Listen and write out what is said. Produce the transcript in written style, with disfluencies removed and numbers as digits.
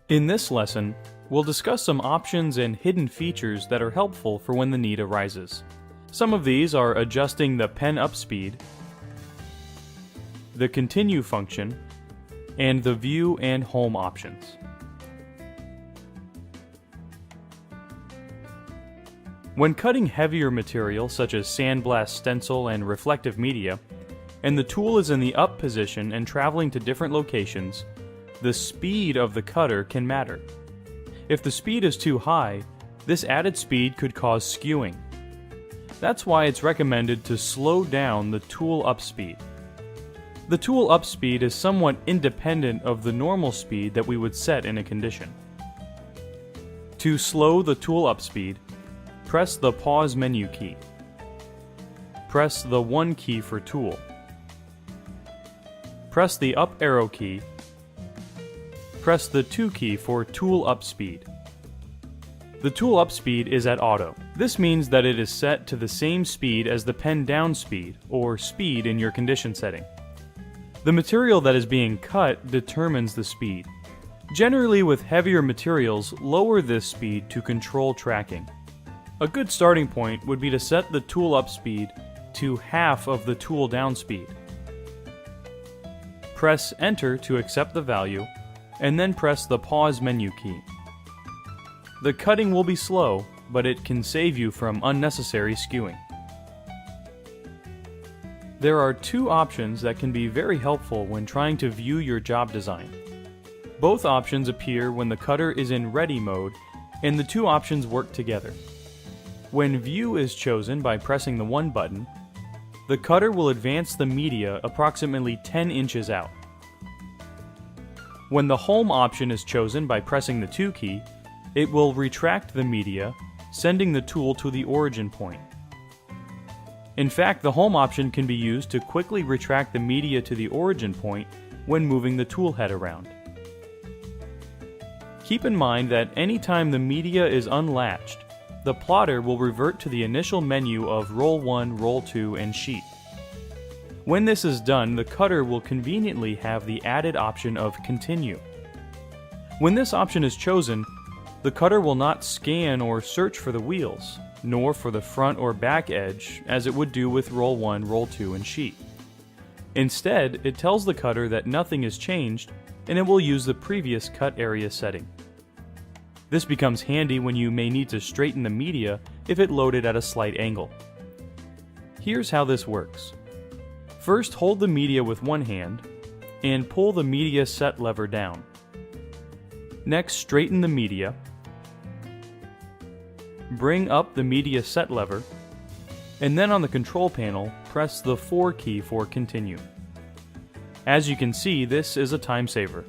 In this lesson, we'll discuss some options and hidden features that are helpful for when the need arises. Some of these are adjusting the pen up speed, the continue function, and the view and home options. When cutting heavier material such as sandblast stencil and reflective media, and the tool is in the up position and traveling to different locations, the speed of the cutter can matter. If the speed is too high, this added speed could cause skewing. That's why it's recommended to slow down the tool up speed. The tool up speed is somewhat independent of the normal speed that we would set in a condition. To slow the tool up speed, press the pause menu key. Press the 1 key for tool. Press the up arrow key. Press the 2 key for tool up speed. The tool up speed is at auto. This means that it is set to the same speed as the pen down speed, or speed in your condition setting. The material that is being cut determines the speed. Generally, with heavier materials, lower this speed to control tracking. A good starting point would be to set the tool up speed to half of the tool down speed. Press Enter to accept the value, and then press the pause menu key. The cutting will be slow, but it can save you from unnecessary skewing. There are two options that can be very helpful when trying to view your job design. Both options appear when the cutter is in ready mode, and the two options work together. When View is chosen by pressing the 1 button, the cutter will advance the media approximately 10 inches out. When the Home option is chosen by pressing the 2 key, it will retract the media, sending the tool to the origin point. In fact, the Home option can be used to quickly retract the media to the origin point when moving the tool head around. Keep in mind that anytime the media is unlatched, the plotter will revert to the initial menu of Roll 1, Roll 2, and Sheet. When this is done, the cutter will conveniently have the added option of Continue. When this option is chosen, the cutter will not scan or search for the wheels, nor for the front or back edge as it would do with Roll 1, Roll 2, and Sheet. Instead, it tells the cutter that nothing is changed, and it will use the previous cut area setting. This becomes handy when you may need to straighten the media if it loaded at a slight angle. Here's how this works. First, hold the media with one hand and pull the media set lever down. Next, straighten the media. Bring up the media set lever, and then on the control panel, press the 4 key for Continue. As you can see, this is a time saver.